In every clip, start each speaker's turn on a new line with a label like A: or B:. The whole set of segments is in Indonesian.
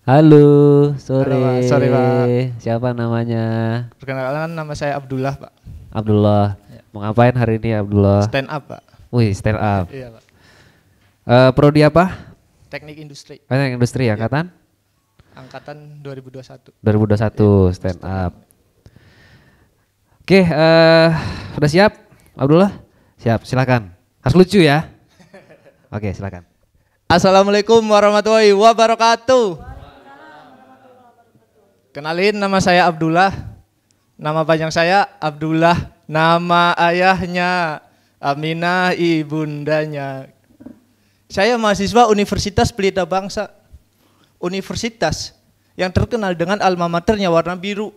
A: Halo, sore.
B: Halo Pak, sore Pak.
A: Siapa namanya?
B: Perkenalkan nama saya Abdullah Pak.
A: Abdullah.
B: Ya.
A: Mau ngapain hari ini Abdullah?
B: Stand up Pak.
A: Wih, stand up.
B: Iya Pak.
A: Prodi apa?
B: Teknik industri.
A: Teknik industri
B: Iya.
A: angkatan?
B: Angkatan 2021.
A: 2021 stand up. Oke, udah siap Abdullah? Siap, silakan. Harus lucu ya. Oke, silakan.
B: Assalamualaikum warahmatullahi wabarakatuh. Kenalin, nama saya Abdullah. Nama panjang saya Abdullah. Nama ayahnya Aminah, ibundanya. Saya mahasiswa Universitas Pelita Bangsa. Universitas yang terkenal dengan alma maternya warna biru.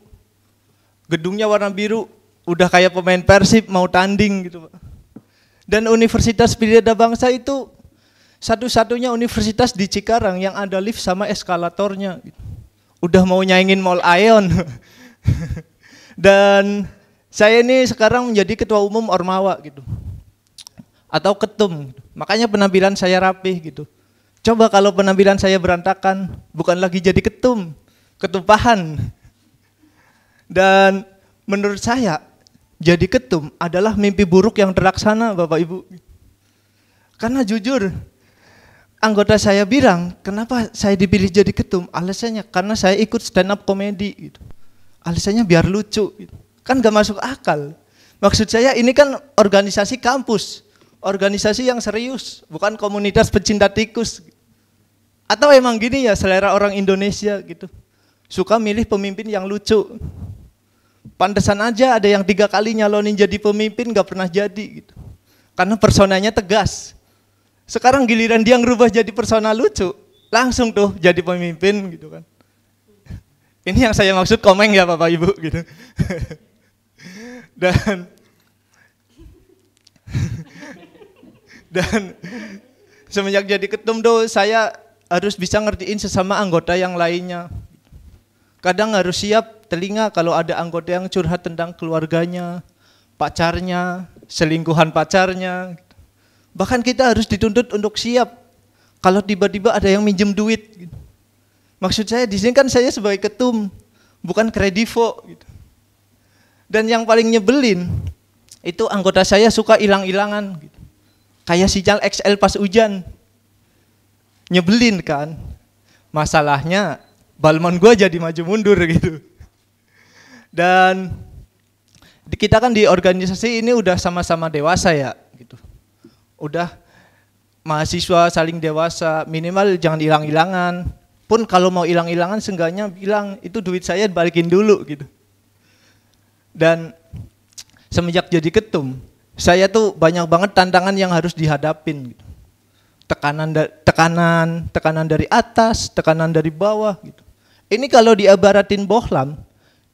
B: Gedungnya warna biru, udah kayak pemain Persib mau tanding gitu, Pak. Dan Universitas Pelita Bangsa itu satu-satunya universitas di Cikarang yang ada lift sama eskalatornya. Udah mau nyaingin Mall Aeon. Dan saya ini sekarang menjadi ketua umum Ormawa gitu. Atau ketum. Makanya penampilan saya rapih gitu. Coba kalau penampilan saya berantakan, bukan lagi jadi ketum, ketumpahan. Dan menurut saya, jadi ketum adalah mimpi buruk yang terlaksana Bapak Ibu. Karena jujur, anggota saya bilang, kenapa saya dipilih jadi ketum? Alasannya karena saya ikut stand up komedi gitu. Alasannya biar lucu gitu. Kan gak masuk akal. Maksud saya ini kan organisasi kampus, organisasi yang serius, bukan komunitas pecinta tikus. Atau emang gini ya selera orang Indonesia gitu. Suka milih pemimpin yang lucu. Pantesan aja ada yang 3 kali nyalonin jadi pemimpin gak pernah jadi gitu. Karena personanya tegas. Sekarang giliran dia ngerubah jadi persona lucu, langsung tuh jadi pemimpin gitu kan. Ini yang saya maksud komeng ya Bapak Ibu gitu. Dan semenjak jadi ketum tuh saya harus bisa ngertiin sesama anggota yang lainnya. Kadang harus siap telinga kalau ada anggota yang curhat tentang keluarganya, pacarnya, selingkuhan pacarnya. Bahkan kita harus dituntut untuk siap kalau tiba-tiba ada yang minjem duit. Maksud saya di sini kan saya sebagai ketum, bukan kredivo. Gitu. Dan yang paling nyebelin itu anggota saya suka hilang-hilangan. Gitu. Kayak sinyal XL pas hujan. Nyebelin kan. Masalahnya balmon gue jadi maju mundur gitu. Dan kita kan di organisasi ini udah sama-sama dewasa ya. Gitu. Udah mahasiswa saling dewasa, minimal jangan hilang-hilangan. Pun kalau mau hilang-hilangan seenggaknya bilang itu duit saya balikin dulu gitu. Dan semenjak jadi ketum, saya tuh banyak banget tantangan yang harus dihadapin gitu. Tekanan dari atas, tekanan dari bawah gitu. Ini kalau diabaratin bohlam,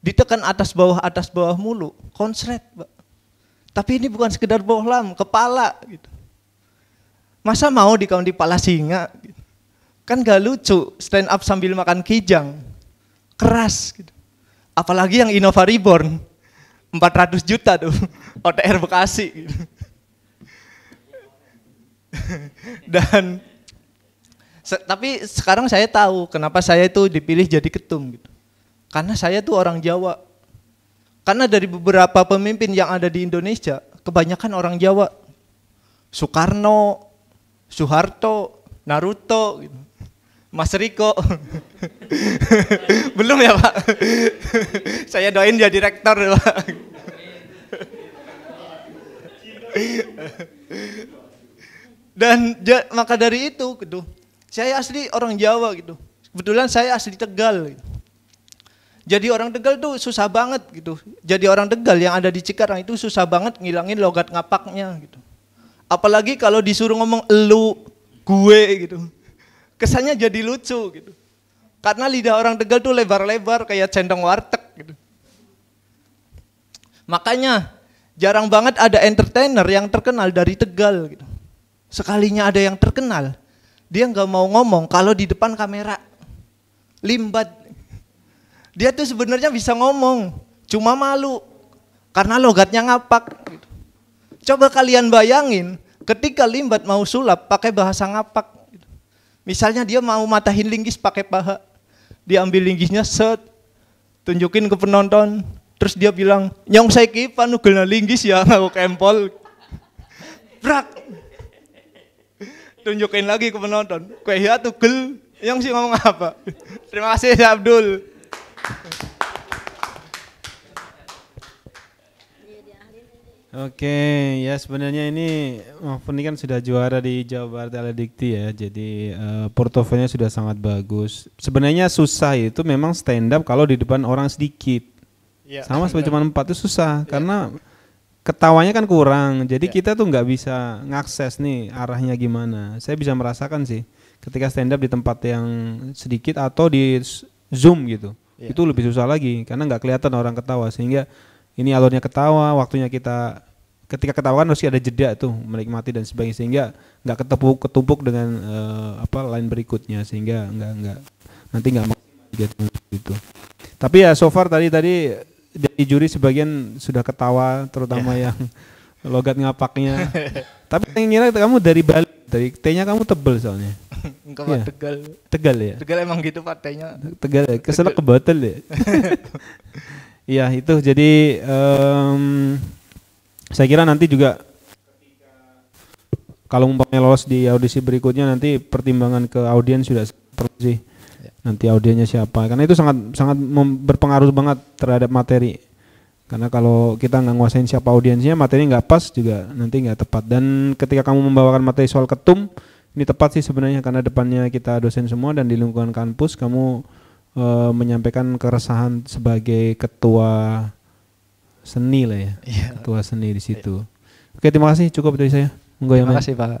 B: ditekan atas bawah mulu, konslet, Pak. Tapi ini bukan sekedar bohlam, kepala gitu. Masa mau dikawin di pala singa? Gitu. Kan gak lucu stand up sambil makan kijang. Keras gitu. Apalagi yang Innova Reborn. 400 juta tuh. OTR Bekasi gitu. Dan tapi sekarang saya tahu kenapa saya itu dipilih jadi ketum gitu. Karena saya tuh orang Jawa. Karena dari beberapa pemimpin yang ada di Indonesia, kebanyakan orang Jawa. Soekarno, Soeharto, Naruto, gitu. Mas Riko. Belum ya Pak? Saya doain jadi rektor ya Pak. Dan maka dari itu gitu, saya asli orang Jawa gitu. Kebetulan saya asli Tegal gitu. Jadi orang Tegal tuh susah banget gitu. Jadi orang Tegal yang ada di Cikarang itu susah banget ngilangin logat ngapaknya gitu. Apalagi kalau disuruh ngomong elu, gue gitu. Kesannya jadi lucu gitu. Karena lidah orang Tegal tuh lebar-lebar kayak centong warteg gitu. Makanya jarang banget ada entertainer yang terkenal dari Tegal gitu. Sekalinya ada yang terkenal, dia nggak mau ngomong kalau di depan kamera. Limbat. Dia tuh sebenarnya bisa ngomong, cuma malu karena logatnya ngapak gitu. Coba kalian bayangin ketika Limbat mau sulap pakai bahasa ngapak. Misalnya dia mau matahin linggis pakai paha. dia ambil linggisnya set, tunjukin ke penonton, terus dia bilang, nyong saiki panugelna linggis ya ngaku kempol. Brak. Tunjukin lagi ke penonton, kue ya tugel, yang sih ngomong apa? Terima kasih ya Abdul.
C: Oke, ya sebenarnya ini Mahfud ini kan sudah juara di Jawa Barat Aladikti ya, jadi portofolionya sudah sangat bagus. Sebenarnya susah itu memang stand up kalau di depan orang sedikit, sama seperti cuma 4 itu susah, karena ketawanya kan kurang, jadi kita tuh nggak bisa ngakses nih arahnya gimana. Saya bisa merasakan sih, ketika stand up di tempat yang sedikit atau di Zoom gitu, itu lebih susah lagi, karena nggak kelihatan orang ketawa, sehingga ini alurnya ketawa, waktunya kita ketika ketawa kan harus ada jeda tuh menikmati dan sebagainya, sehingga nggak ketumpuk dengan line berikutnya, sehingga nanti nggak maksimal gitu. Tapi ya so far tadi dari juri sebagian sudah ketawa, terutama yang logat ngapaknya. Tapi saya ngira kamu dari Bali, dari T-nya kamu tebel soalnya.
B: Enggak Pak, Tegal.
C: Tegal ya?
B: Tegal emang gitu Pak T-nya.
C: Tegal ya, keselak ke botol ya. Iya itu, jadi saya kira nanti juga kalau umpamanya lolos di audisi berikutnya, nanti pertimbangan ke audiens sudah perlu sih. Nanti audiensnya siapa, karena itu sangat berpengaruh banget terhadap materi. Karena kalau kita nggak nguasain siapa audiensnya, materi nggak pas juga nanti nggak tepat. Dan ketika kamu membawakan materi soal ketum, ini tepat sih sebenarnya, karena depannya kita dosen semua dan di lingkungan kampus kamu menyampaikan keresahan sebagai ketua seni lah ya, ketua seni di situ. Oke, terima kasih, cukup dari saya.
B: Terima kasih Pak.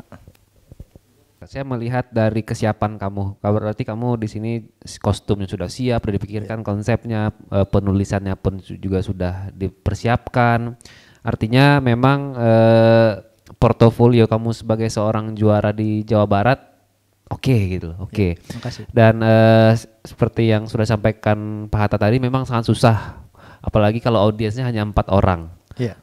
A: Saya melihat dari kesiapan kamu, berarti kamu di sini kostumnya sudah siap, sudah dipikirkan konsepnya, penulisannya pun juga sudah dipersiapkan. Artinya memang portofolio kamu sebagai seorang juara di Jawa Barat oke gitu, oke.
B: Makasih.
A: Dan seperti yang sudah sampaikan Pak Hatta tadi, memang sangat susah, apalagi kalau audiensnya hanya 4 orang.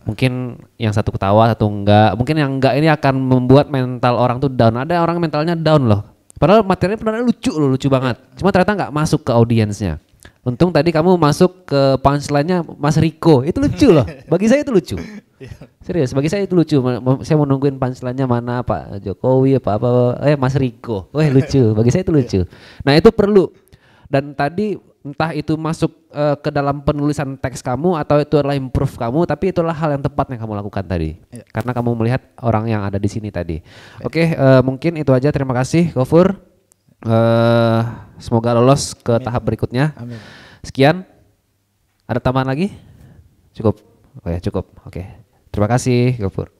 A: Mungkin yang satu ketawa, satu enggak. Mungkin yang enggak ini akan membuat mental orang tuh down. Ada orang mentalnya down loh. Padahal materinya lucu loh, lucu banget. Cuma ternyata enggak masuk ke audiensnya. Untung tadi kamu masuk ke punchline-nya Mas Riko. Itu lucu loh. Bagi saya itu lucu. Serius, bagi saya itu lucu. Saya mau nungguin punchline-nya mana, Pak Jokowi apa Mas Riko. Wah lucu. Bagi saya itu lucu. Nah itu perlu. Dan tadi entah itu masuk ke dalam penulisan teks kamu atau itu adalah improve kamu, tapi itulah hal yang tepat yang kamu lakukan tadi. Karena kamu melihat orang yang ada di sini tadi. Oke, mungkin itu aja. Terima kasih Gofur. Semoga lolos ke tahap berikutnya.
B: Amin.
A: Sekian. Ada tambahan lagi? Cukup. Oh ya, cukup. Oke. Terima kasih Gofur.